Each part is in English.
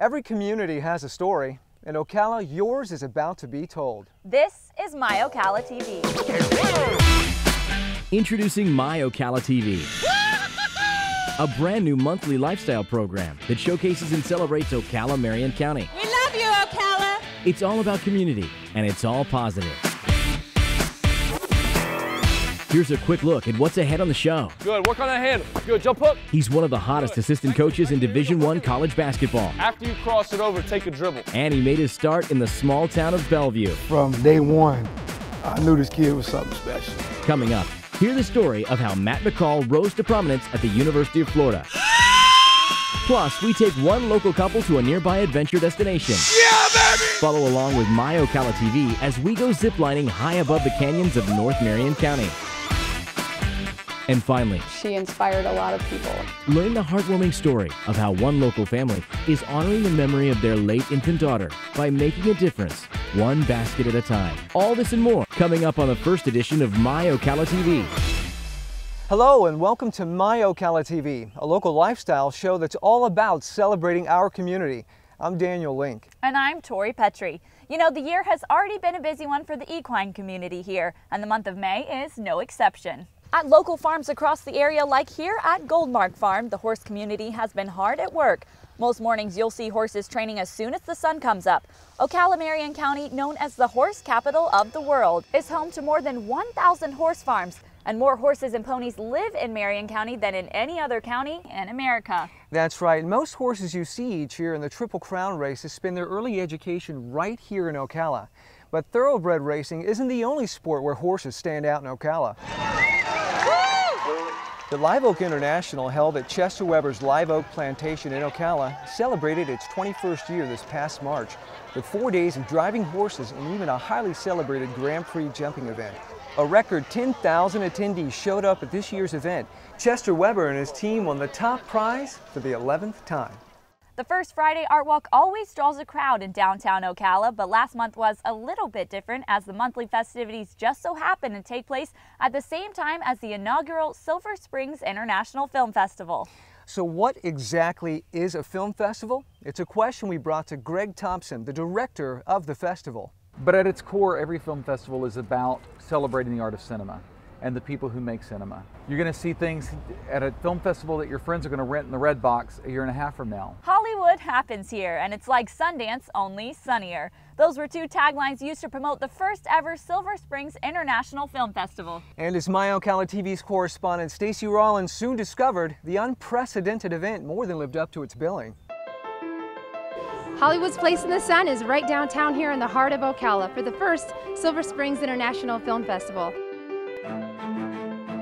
Every community has a story. In Ocala, yours is about to be told. This is MyOcala TV. Introducing MyOcala TV, a brand new monthly lifestyle program that showcases and celebrates Ocala, Marion County. We love you, Ocala! It's all about community, and it's all positive. Here's a quick look at what's ahead on the show. Good, work on that hand. Good, jump hook. He's one of the hottest assistant coaches in Division I college basketball. After you cross it over, take a dribble. And he made his start in the small town of Bellevue. From day one, I knew this kid was something special. Coming up, hear the story of how Matt McCall rose to prominence at the University of Florida. Plus, we take one local couple to a nearby adventure destination. Yeah, baby! Follow along with MyOcala TV as we go ziplining high above the canyons of North Marion County. And finally, she inspired a lot of people. Learn the heartwarming story of how one local family is honoring the memory of their late infant daughter by making a difference, one basket at a time. All this and more coming up on the first edition of MyOcala TV. Hello and welcome to MyOcala TV, a local lifestyle show that's all about celebrating our community. I'm Daniel Link. And I'm Tori Petrie. You know, the year has already been a busy one for the equine community here, and the month of May is no exception. At local farms across the area, like here at Goldmark Farm, the horse community has been hard at work. Most mornings you'll see horses training as soon as the sun comes up. Ocala, Marion County, known as the horse capital of the world, is home to more than 1,000 horse farms, and more horses and ponies live in Marion County than in any other county in America. That's right. Most horses you see each year in the Triple Crown races spend their early education right here in Ocala. But thoroughbred racing isn't the only sport where horses stand out in Ocala. The Live Oak International, held at Chester Weber's Live Oak Plantation in Ocala, celebrated its 21st year this past March with 4 days of driving horses and even a highly celebrated Grand Prix jumping event. A record 10,000 attendees showed up at this year's event. Chester Weber and his team won the top prize for the 11th time. The first Friday Art Walk always draws a crowd in downtown Ocala, but last month was a little bit different as the monthly festivities just so happened to take place at the same time as the inaugural Silver Springs International Film Festival. So what exactly is a film festival? It's a question we brought to Greg Thompson, the director of the festival. But at its core, every film festival is about celebrating the art of cinema and the people who make cinema. You're going to see things at a film festival that your friends are going to rent in the Red Box a year and a half from now. Hollywood happens here, and it's like Sundance, only sunnier. Those were two taglines used to promote the first ever Silver Springs International Film Festival. And as MyOcala TV's correspondent Stacey Rollins soon discovered, the unprecedented event more than lived up to its billing. Hollywood's place in the sun is right downtown here in the heart of Ocala for the first Silver Springs International Film Festival.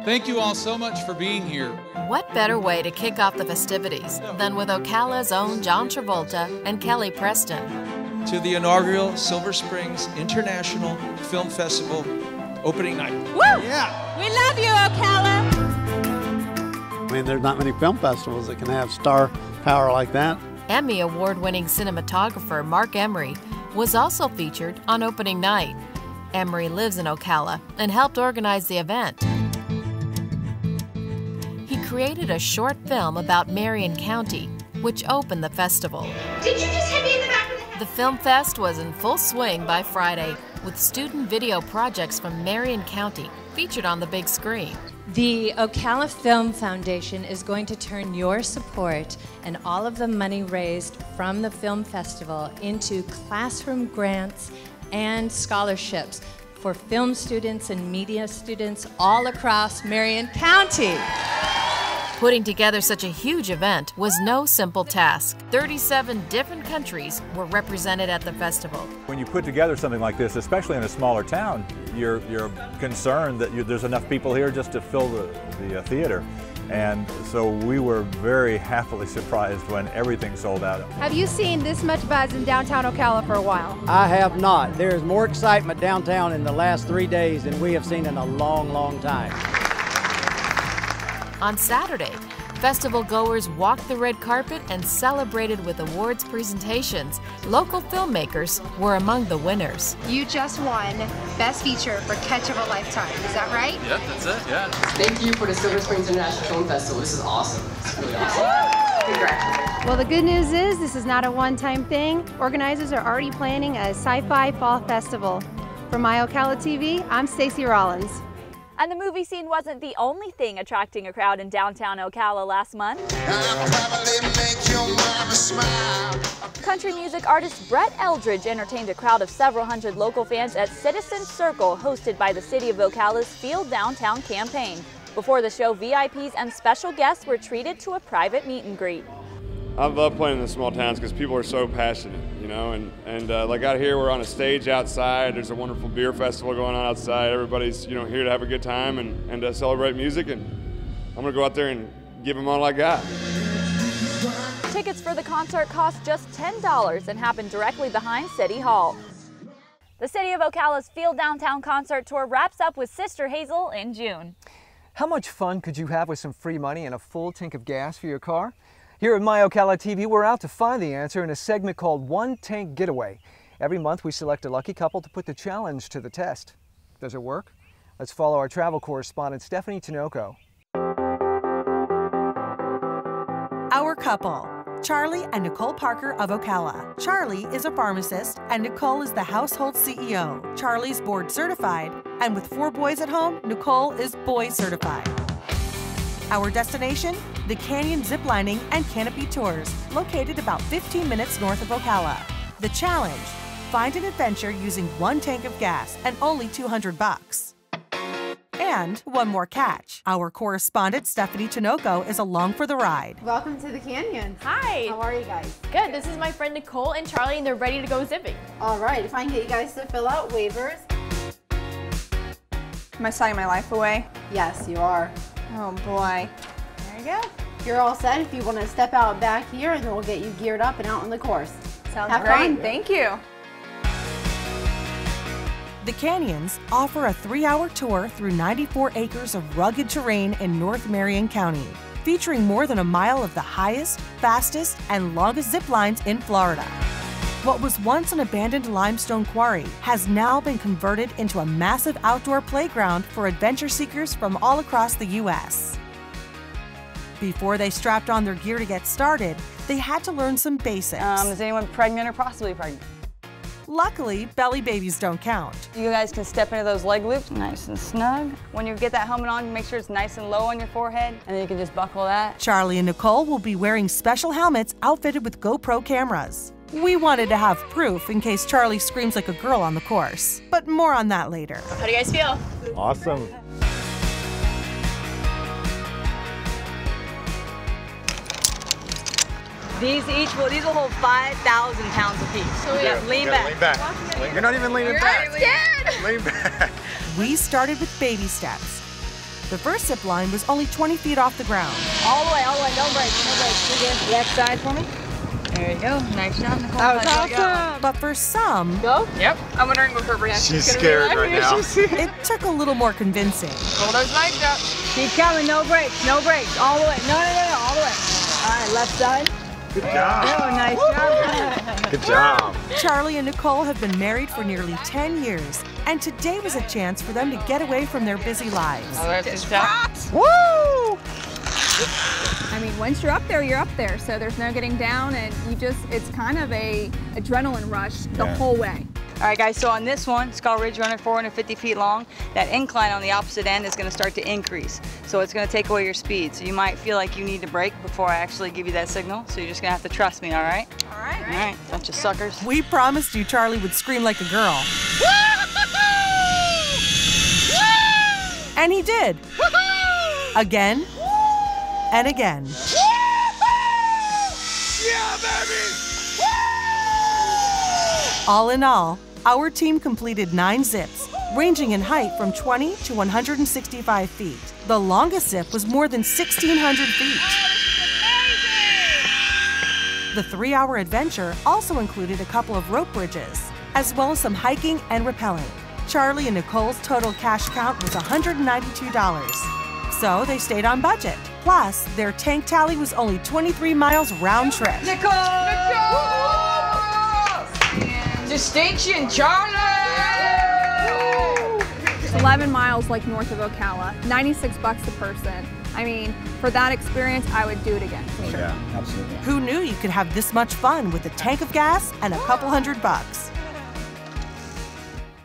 Thank you all so much for being here. What better way to kick off the festivities than with Ocala's own John Travolta and Kelly Preston? To the inaugural Silver Springs International Film Festival opening night. Woo! Yeah! We love you, Ocala! I mean, there's not many film festivals that can have star power like that. Emmy award-winning cinematographer Mark Emery was also featured on opening night. Emery lives in Ocala and helped organize the event. He created a short film about Marion County, which opened the festival. Did you just hit me in the back of the head? The Film Fest was in full swing by Friday, with student video projects from Marion County featured on the big screen. The Ocala Film Foundation is going to turn your support and all of the money raised from the film festival into classroom grants and scholarships for film students and media students all across Marion County. Putting together such a huge event was no simple task. 37 different countries were represented at the festival. When you put together something like this, especially in a smaller town, you're concerned that there's enough people here just to fill the theater. And so we were very happily surprised when everything sold out. Have you seen this much buzz in downtown Ocala for a while? I have not. There is more excitement downtown in the last 3 days than we have seen in a long, long time. On Saturday, festival goers walked the red carpet and celebrated with awards presentations. Local filmmakers were among the winners. You just won Best Feature for Catch of a Lifetime. Is that right? Yep, that's it, yeah. Thank you for the Silver Springs International Film Festival. This is awesome. It's really awesome. Congratulations. Well, the good news is this is not a one-time thing. Organizers are already planning a sci-fi fall festival. For MyOcala TV, I'm Stacey Rollins. And the movie scene wasn't the only thing attracting a crowd in downtown Ocala last month. Country music artist Brett Eldridge entertained a crowd of several hundred local fans at Citizen Circle, hosted by the City of Ocala's Field Downtown campaign. Before the show, VIPs and special guests were treated to a private meet and greet. I love playing in the small towns because people are so passionate, you know, and like out here we're on a stage outside. There's a wonderful beer festival going on outside. Everybody's, you know, here to have a good time and celebrate music, and I'm gonna go out there and give them all I got. Tickets for the concert cost just $10 and happened directly behind City Hall. The City of Ocala's Field Downtown concert tour wraps up with Sister Hazel in June. How much fun could you have with some free money and a full tank of gas for your car? Here at MyOcala TV, we're out to find the answer in a segment called One Tank Getaway. Every month we select a lucky couple to put the challenge to the test. Does it work? Let's follow our travel correspondent Stephanie Tinoco. Our couple, Charlie and Nicole Parker of Ocala. Charlie is a pharmacist and Nicole is the household CEO. Charlie's board certified, and with 4 boys at home, Nicole is boy certified. Our destination, the Canyon Ziplining and Canopy Tours, located about 15 minutes north of Ocala. The challenge, find an adventure using 1 tank of gas and only $200. And one more catch. Our correspondent, Stephanie Tinoco, is along for the ride. Welcome to the canyon. Hi. How are you guys? Good. This is my friend Nicole and Charlie, and they're ready to go zipping. All right. If I can get you guys to fill out waivers. Am I signing my life away? Yes, you are. Oh boy. There you go. You're all set. If you want to step out back here, and then we'll get you geared up and out on the course. Sounds great. Thank you. The Canyons offer a 3-hour tour through 94 acres of rugged terrain in North Marion County, featuring more than a mile of the highest, fastest, and longest zip lines in Florida. What was once an abandoned limestone quarry has now been converted into a massive outdoor playground for adventure seekers from all across the U.S. Before they strapped on their gear to get started, they had to learn some basics. Is anyone pregnant or possibly pregnant? Luckily, belly babies don't count. You guys can step into those leg loops nice and snug. When you get that helmet on, make sure it's nice and low on your forehead, and then you can just buckle that. Charlie and Nicole will be wearing special helmets outfitted with GoPro cameras. We wanted to have proof in case Charlie screams like a girl on the course, but more on that later. How do you guys feel? Awesome. These will hold 5,000 pounds apiece. So yeah, lean back. Lean back. You're not even leaning back. Lean back. We started with baby steps. The first zip line was only 20 feet off the ground. All the way, no brakes, no brakes. You get the X side for me? There you go. Nice job, Nicole. That was awesome. But for some... Go? Yep. I'm wondering what her reaction is She's going to be scared right now. It took a little more convincing. Hold those legs up. Keep coming, no brakes, no brakes. All the way. No, all the way. All right, left side. Good job. Oh, nice job. Good job. Charlie and Nicole have been married for nearly 10 years, and today was a chance for them to get away from their busy lives. Woo! I mean, once you're up there, so there's no getting down, and it's kind of a adrenaline rush the whole way. All right, guys, so on this one, Skull Ridge running 450 feet long, that incline on the opposite end is gonna start to increase. So it's gonna take away your speed. So you might feel like you need to brake before I actually give you that signal. So you're just gonna have to trust me, all right? All right. All right, bunch of suckers. We promised you Charlie would scream like a girl. And he did. Again and again. Yeah, baby! All in all, our team completed 9 zips, ranging in height from 20 to 165 feet. The longest zip was more than 1,600 feet. The 3-hour adventure also included a couple of rope bridges, as well as some hiking and rappelling. Charlie and Nicole's total cash count was $192. So they stayed on budget. Plus, their tank tally was only 23 miles round trip. Nicole! Distinction, Charlie! It's 11 miles like north of Ocala, $96 a person. I mean, for that experience, I would do it again, for sure. Yeah, absolutely. Who knew you could have this much fun with a tank of gas and a couple $100?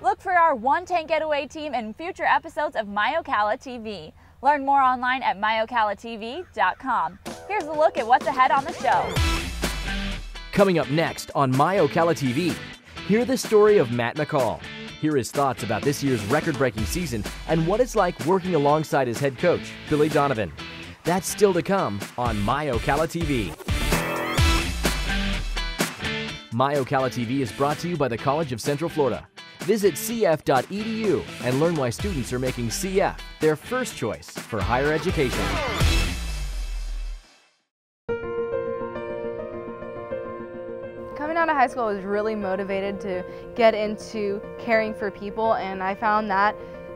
Look for our one-tank getaway team in future episodes of MyOcala TV. Learn more online at MyOcalaTV.com. Here's a look at what's ahead on the show. Coming up next on MyOcala TV, hear the story of Matt McCall. Hear his thoughts about this year's record-breaking season and what it's like working alongside his head coach, Billy Donovan. That's still to come on MyOcala TV. MyOcala TV is brought to you by the College of Central Florida. Visit cf.edu and learn why students are making CF their first choice for higher education. Coming out of high school, I was really motivated to get into caring for people, and I found that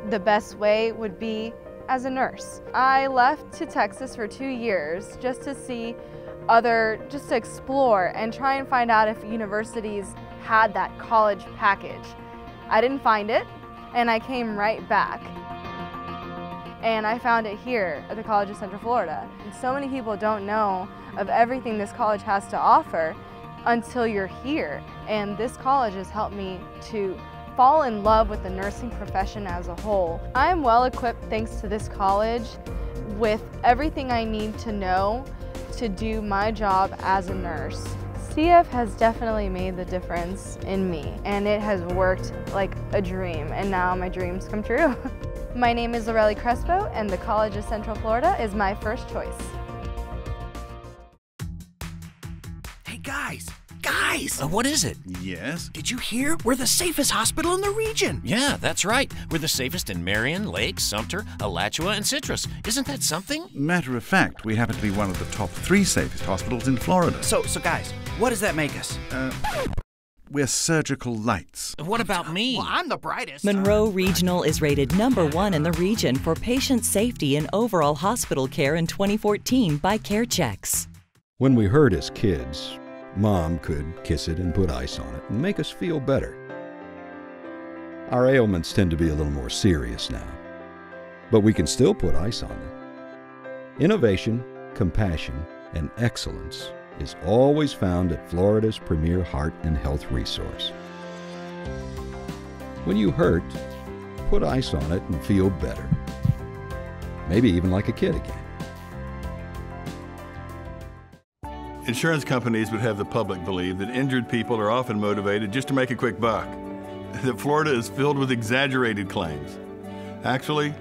the best way would be as a nurse. I left to Texas for 2 years just to see just to explore and try and find out if universities had that college package. I didn't find it, and I came right back. And I found it here at the College of Central Florida. And so many people don't know of everything this college has to offer until you're here. And this college has helped me to fall in love with the nursing profession as a whole. I am well equipped, thanks to this college, with everything I need to know to do my job as a nurse. CF has definitely made the difference in me, and it has worked like a dream, and now my dreams come true. My name is Lorelli Crespo, and the College of Central Florida is my first choice. Hey guys! What is it? Yes? Did you hear? We're the safest hospital in the region. Yeah, that's right. We're the safest in Marion, Lake, Sumter, Alachua, and Citrus. Isn't that something? Matter of fact, we happen to be one of the top 3 safest hospitals in Florida. So guys, what does that make us? We're surgical lights. What about me? Well, I'm the brightest. Monroe Regional is rated #1 in the region for patient safety and overall hospital care in 2014 by CareChecks. When we hurt as kids, Mom could kiss it and put ice on it and make us feel better. Our ailments tend to be a little more serious now, but we can still put ice on them. Innovation, compassion, and excellence is always found at Florida's premier heart and health resource. When you hurt, put ice on it and feel better. Maybe even like a kid again. Insurance companies would have the public believe that injured people are often motivated just to make a quick buck, that Florida is filled with exaggerated claims. Actually,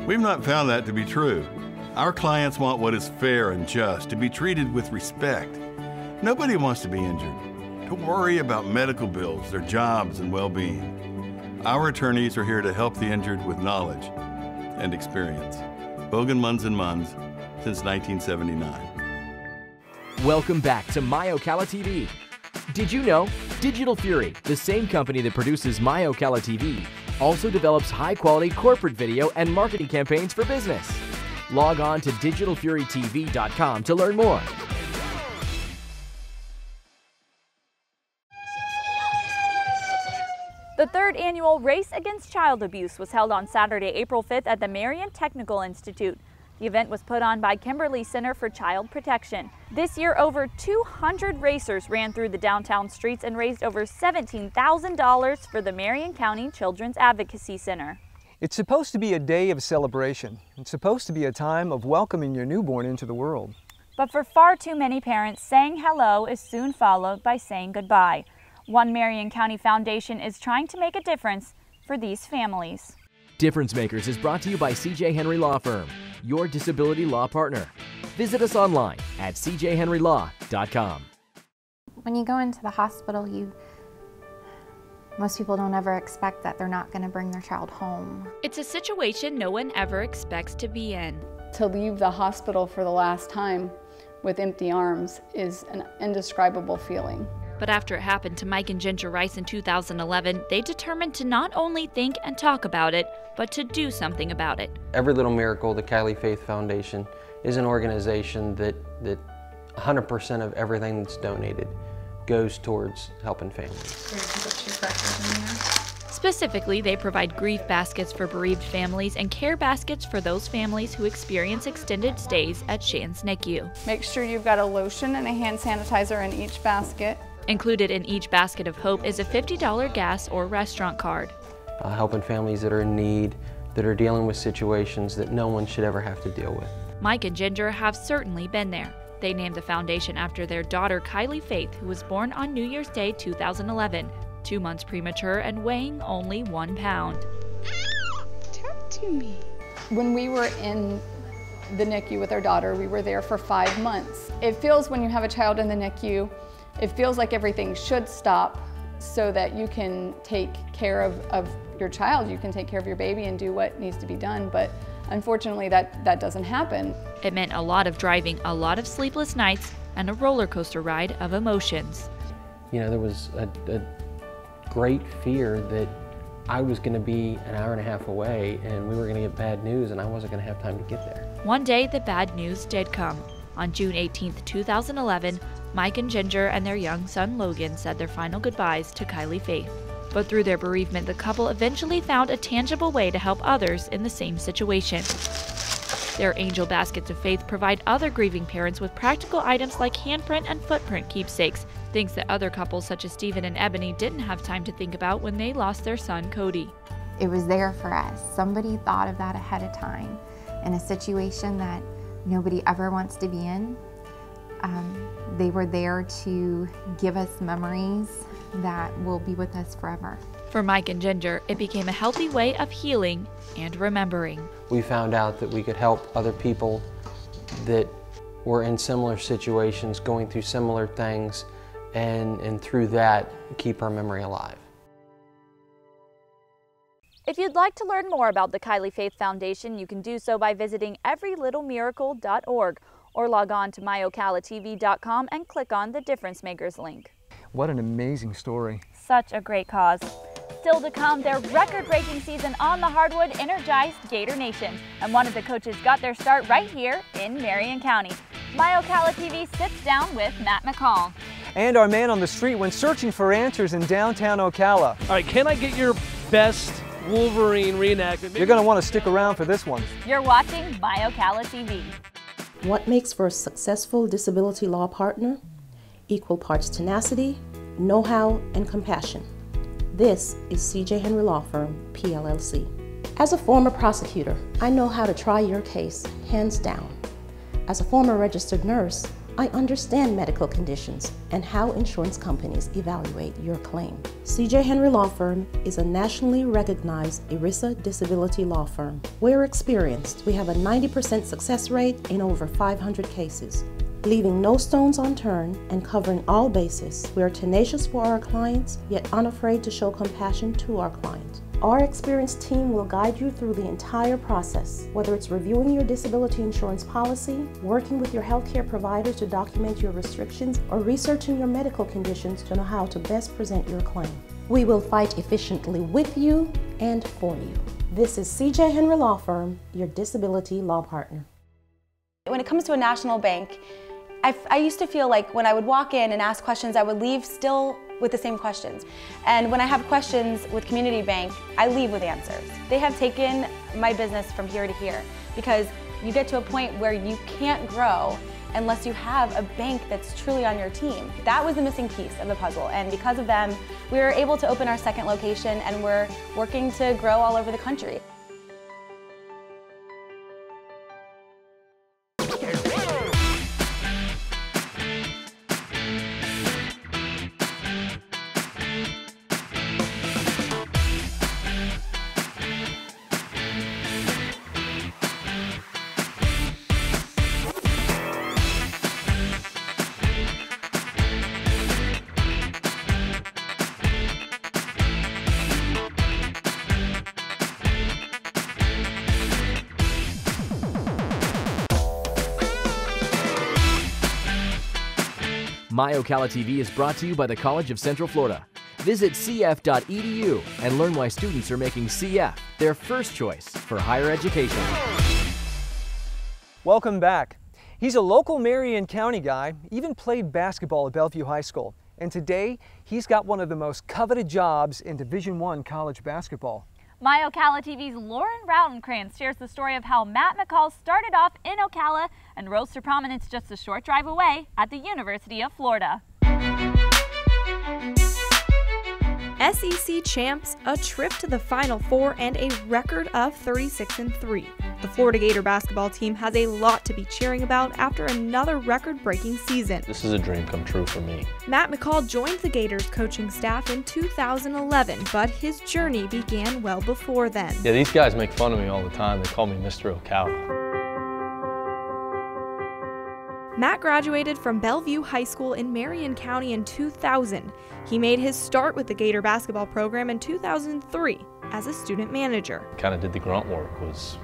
we've not found that to be true. Our clients want what is fair and just, to be treated with respect. Nobody wants to be injured, to worry about medical bills, their jobs, and well-being. Our attorneys are here to help the injured with knowledge and experience. Bogan Munz & Munz since 1979. Welcome back to MyOcala TV. Did you know Digital Fury, the same company that produces MyOcala TV, also develops high-quality corporate video and marketing campaigns for business? Log on to digitalfurytv.com to learn more. The 3rd annual Race Against Child Abuse was held on Saturday, April 5th at the Marion Technical Institute. The event was put on by Kimberly Center for Child Protection. This year, over 200 racers ran through the downtown streets and raised over $17,000 for the Marion County Children's Advocacy Center. It's supposed to be a day of celebration. It's supposed to be a time of welcoming your newborn into the world. But for far too many parents, saying hello is soon followed by saying goodbye. One Marion County Foundation is trying to make a difference for these families. Difference Makers is brought to you by CJ Henry Law Firm, your disability law partner. Visit us online at cjhenrylaw.com. When you go into the hospital, most people don't ever expect that they're not going to bring their child home. It's a situation no one ever expects to be in. To leave the hospital for the last time with empty arms is an indescribable feeling. But after it happened to Mike and Ginger Rice in 2011, they determined to not only think and talk about it, but to do something about it. Every Little Miracle, the Kylie Faith Foundation, is an organization that 100% of everything that's donated goes towards helping families. Specifically, they provide grief baskets for bereaved families and care baskets for those families who experience extended stays at Shands NICU. Make sure you've got a lotion and a hand sanitizer in each basket. Included in each basket of hope is a $50 gas or restaurant card. Helping families that are in need, that are dealing with situations that no one should ever have to deal with. Mike and Ginger have certainly been there. They named the foundation after their daughter Kylie Faith, who was born on New Year's Day 2011, 2 months premature and weighing only 1 pound. Talk to me. When we were in the NICU with our daughter, we were there for 5 months. It feels, when you have a child in the NICU, it feels like everything should stop so that you can take care of your child, you can take care of your baby and do what needs to be done, but unfortunately that doesn't happen. It meant a lot of driving, a lot of sleepless nights, and a roller coaster ride of emotions. You know, there was a great fear that I was going to be an hour and a half away and we were going to get bad news and I wasn't going to have time to get there. One day the bad news did come. On June 18, 2011, Mike and Ginger and their young son Logan said their final goodbyes to Kylie Faith. But through their bereavement, the couple eventually found a tangible way to help others in the same situation. Their Angel Baskets of Faith provide other grieving parents with practical items like handprint and footprint keepsakes, things that other couples such as Stephen and Ebony didn't have time to think about when they lost their son Cody. It was there for us. Somebody thought of that ahead of time in a situation that nobody ever wants to be in. They were there to give us memories that will be with us forever. For Mike and Ginger, it became a healthy way of healing and remembering. We found out that we could help other people that were in similar situations, going through similar things, and through that, keep our memory alive. If you'd like to learn more about the Kylie Faith Foundation, you can do so by visiting everylittlemiracle.org or log on to MyOcalaTV.com and click on the Difference Makers link. What an amazing story. Such a great cause. Still to come, their record-breaking season on the hardwood energized Gator Nation, and one of the coaches got their start right here in Marion County. MyOcala TV sits down with Matt McCall. And our man on the street went searching for answers in downtown Ocala. All right, can I get your best Wolverine reenactment? You're going to want to stick around for this one. You're watching MyOcala TV. What makes for a successful disability law partner? Equal parts tenacity, know-how, and compassion. This is C.J. Henry Law Firm, PLLC. As a former prosecutor, I know how to try your case, hands down. As a former registered nurse, I understand medical conditions and how insurance companies evaluate your claim. C.J. Henry Law Firm is a nationally recognized ERISA disability law firm. We're experienced. We have a 90% success rate in over 500 cases. Leaving no stones unturned and covering all bases, we are tenacious for our clients, yet unafraid to show compassion to our clients. Our experienced team will guide you through the entire process, whether it's reviewing your disability insurance policy, working with your healthcare provider to document your restrictions, or researching your medical conditions to know how to best present your claim. We will fight efficiently with you and for you. This is C.J. Henry Law Firm, your disability law partner. When it comes to a national bank, I used to feel like when I would walk in and ask questions, I would leave still with the same questions. And when I have questions with Community Bank, I leave with answers. They have taken my business from here to here because you get to a point where you can't grow unless you have a bank that's truly on your team. That was the missing piece of the puzzle, and because of them, we were able to open our second location and we're working to grow all over the country. MyOcala TV is brought to you by the College of Central Florida. Visit cf.edu and learn why students are making CF their first choice for higher education. Welcome back. He's a local Marion County guy, even played basketball at Bellevue High School. And today, he's got one of the most coveted jobs in Division I college basketball. MyOcalaTV's Lauren Rautenkrantz shares the story of how Matt McCall started off in Ocala and rose to prominence just a short drive away at the University of Florida. SEC champs, a trip to the Final Four, and a record of 36-3. The Florida Gator basketball team has a lot to be cheering about after another record-breaking season. This is a dream come true for me. Matt McCall joined the Gators coaching staff in 2011, but his journey began well before then. Yeah, these guys make fun of me all the time. They call me Mr. Ocala. Matt graduated from Bellevue High School in Marion County in 2000. He made his start with the Gator basketball program in 2003 as a student manager. Kind of did the grunt work, was,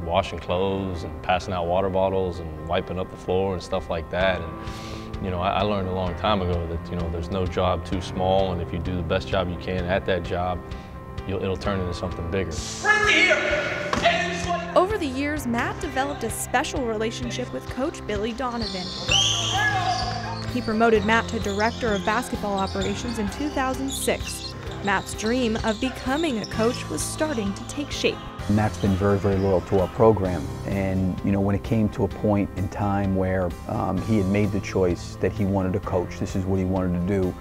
washing clothes and passing out water bottles and wiping up the floor and stuff like that. And, I learned a long time ago that, there's no job too small, and if you do the best job you can at that job, it'll turn into something bigger. Over the years, Matt developed a special relationship with Coach Billy Donovan. He promoted Matt to Director of Basketball Operations in 2006. Matt's dream of becoming a coach was starting to take shape. Matt's been very, very loyal to our program, and when it came to a point in time where he had made the choice that he wanted to coach, this is what he wanted to do,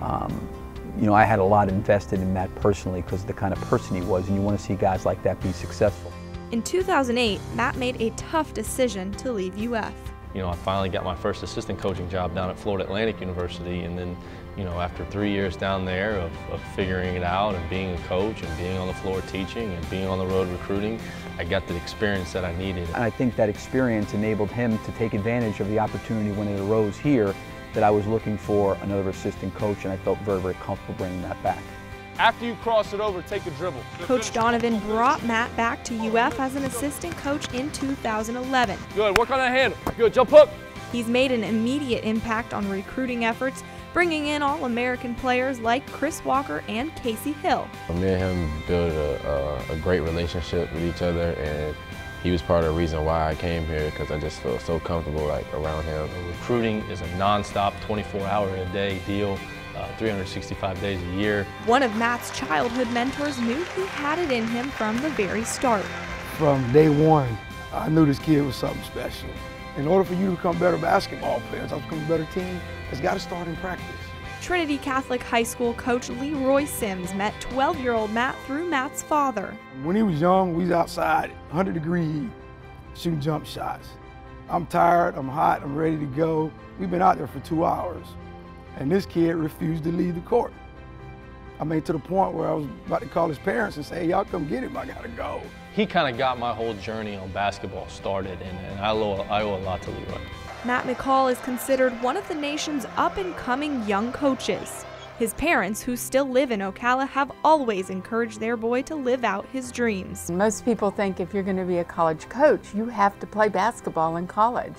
I had a lot invested in Matt personally because of the kind of person he was, and you want to see guys like that be successful. In 2008, Matt made a tough decision to leave UF. I finally got my first assistant coaching job down at Florida Atlantic University, and then, after 3 years down there of figuring it out and being a coach and being on the floor teaching and being on the road recruiting, I got the experience that I needed. And I think that experience enabled him to take advantage of the opportunity when it arose here that I was looking for another assistant coach, and I felt very, very comfortable bringing that back. After you cross it over, take a dribble. Coach Donovan brought Matt back to UF as an assistant coach in 2011. Good, work on that handle. Good, jump hook. He's made an immediate impact on recruiting efforts, bringing in All-American players like Chris Walker and Casey Hill. Me and him built a great relationship with each other, and he was part of the reason why I came here, because I just felt so comfortable around him. Recruiting is a non-stop 24-hour-a-day deal. 365 days a year. One of Matt's childhood mentors knew he had it in him from the very start. From day one, I knew this kid was something special. In order for you to become better basketball players, to become a better team, it's got to start in practice. Trinity Catholic High School coach Leroy Sims met 12-year-old Matt through Matt's father. When he was young, we was outside, 100-degree heat, shooting jump shots. I'm tired, I'm hot, I'm ready to go. We've been out there for 2 hours. And this kid refused to leave the court. I mean, to the point where I was about to call his parents and say, hey, y'all come get him, I gotta go. He kind of got my whole journey on basketball started, and I owe a lot to Leroy. Matt McCall is considered one of the nation's up-and-coming young coaches. His parents, who still live in Ocala, have always encouraged their boy to live out his dreams. Most people think if you're going to be a college coach, you have to play basketball in college.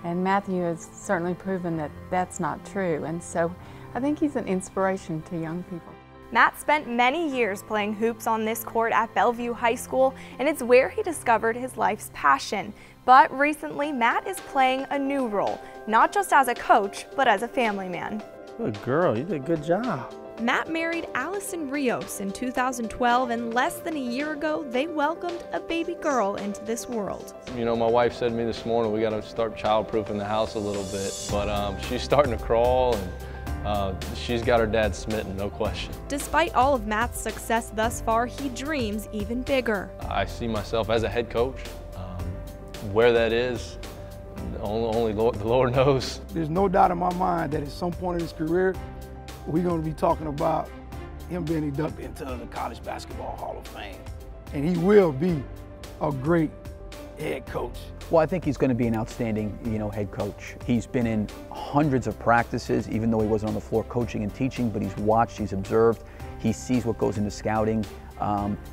And Matthew has certainly proven that that's not true, and so I think he's an inspiration to young people. Matt spent many years playing hoops on this court at Bellevue High School, and it's where he discovered his life's passion. But recently, Matt is playing a new role, not just as a coach, but as a family man. Good girl, you did a good job. Matt married Allison Rios in 2012, and less than a year ago, they welcomed a baby girl into this world. My wife said to me this morning, we got to start child-proofing the house a little bit, but she's starting to crawl, and she's got her dad smitten, no question. Despite all of Matt's success thus far, he dreams even bigger. I see myself as a head coach. Where that is, only the Lord knows. There's no doubt in my mind that at some point in his career, we're going to be talking about him being inducted into the College Basketball Hall of Fame. And he will be a great head coach. Well, I think he's going to be an outstanding, head coach. He's been in hundreds of practices, even though he wasn't on the floor coaching and teaching, but he's watched, he's observed, he sees what goes into scouting.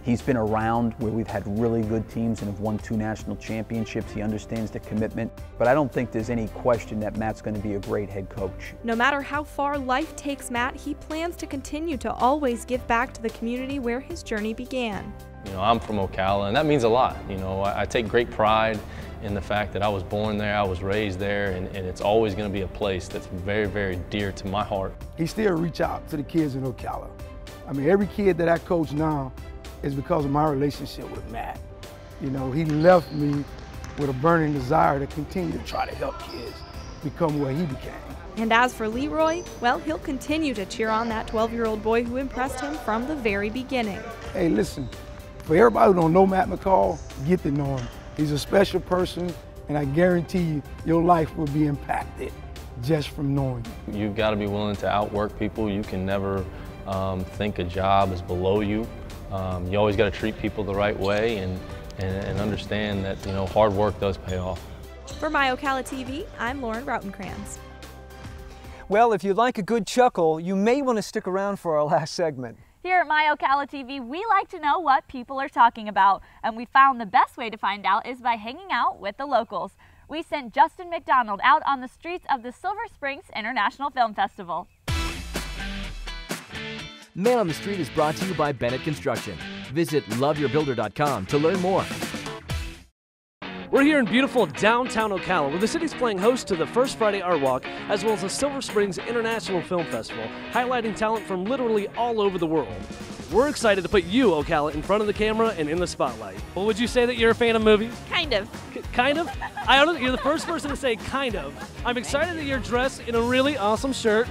He's been around where we've had really good teams and have won 2 national championships. He understands the commitment, but I don't think there's any question that Matt's going to be a great head coach. No matter how far life takes Matt, he plans to continue to always give back to the community where his journey began. I'm from Ocala, and that means a lot. I take great pride in the fact that I was born there, I was raised there, and it's always going to be a place that's very, very dear to my heart. He still reach out to the kids in Ocala. I mean, every kid that I coach now is because of my relationship with Matt. You know, he left me with a burning desire to continue to try to help kids become what he became. And as for Leroy, well, he'll continue to cheer on that 12-year-old boy who impressed him from the very beginning. Hey, listen, for everybody who don't know Matt McCall, get to know him. He's a special person, and I guarantee you, your life will be impacted just from knowing him. You've got to be willing to outwork people. You can never think a job is below you. You always got to treat people the right way and understand that, you know, hard work does pay off. For MyOcala TV, I'm Lauren Rautenkranz. Well, if you like a good chuckle, you may want to stick around for our last segment. Here at MyOcala TV, we like to know what people are talking about, and we found the best way to find out is by hanging out with the locals. We sent Justin McDonald out on the streets of the Silver Springs International Film Festival. Man on the Street is brought to you by Bennett Construction. Visit loveyourbuilder.com to learn more. We're here in beautiful downtown Ocala, where the city's playing host to the First Friday Art Walk, as well as the Silver Springs International Film Festival, highlighting talent from literally all over the world. We're excited to put you, Ocala, in front of the camera and in the spotlight. Well, would you say that you're a fan of movies? Kind of. Kind of? I don't know, you're the first person to say kind of. I'm excited that you're dressed in a really awesome shirt.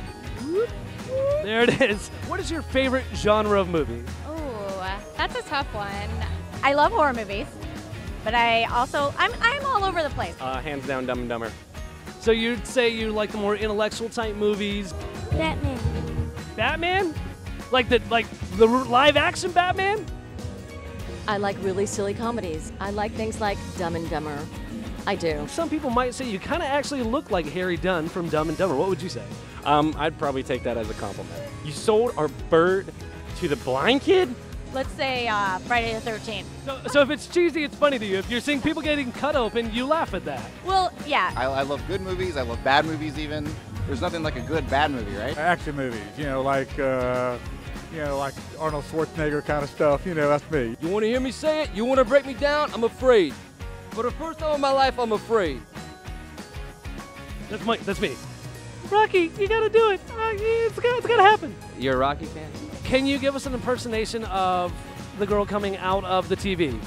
There it is. What is your favorite genre of movie? Oh, that's a tough one. I love horror movies. But I'm all over the place. Hands down, Dumb and Dumber. So you'd say you like the more intellectual type movies? Batman. Batman? Like the live action Batman? I like really silly comedies. I like things like Dumb and Dumber. I do. Some people might say you kind of actually look like Harry Dunn from Dumb and Dumber. What would you say? I'd probably take that as a compliment. You sold our bird to the blind kid? Let's say Friday the 13th. So if it's cheesy, it's funny to you. If you're seeing people getting cut open, you laugh at that. Well, yeah. I love good movies. I love bad movies even. There's nothing like a good bad movie, right? Action movies, like Arnold Schwarzenegger kind of stuff. That's me. You want to hear me say it? You want to break me down? I'm afraid. For the first time in my life, I'm afraid. That's Mike. That's me. Rocky, you gotta do it. It's gotta happen. You're a Rocky fan? Can you give us an impersonation of the girl coming out of the TV?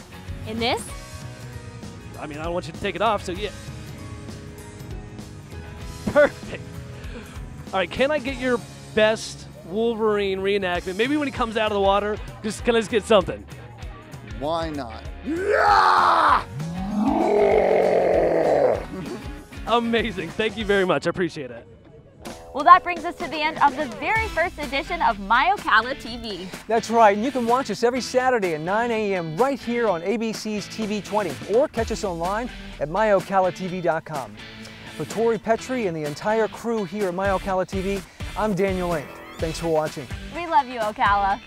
In this? I mean, I don't want you to take it off, so yeah. Perfect. All right, can I get your best Wolverine reenactment? Maybe when he comes out of the water, can I just get something? Why not? Yeah! Amazing. Thank you very much. I appreciate it. Well, that brings us to the end of the very first edition of MyOcala TV. That's right, and you can watch us every Saturday at 9 a.m. right here on ABC's TV 20, or catch us online at MyOcalaTV.com. For Tori Petrie and the entire crew here at MyOcala TV, I'm Daniel Link. Thanks for watching. We love you, Ocala.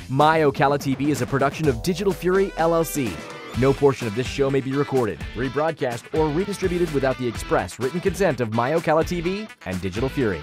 MyOcala TV is a production of Digital Fury, LLC. No portion of this show may be recorded, rebroadcast, or redistributed without the express written consent of MyOcala TV and Digital Fury.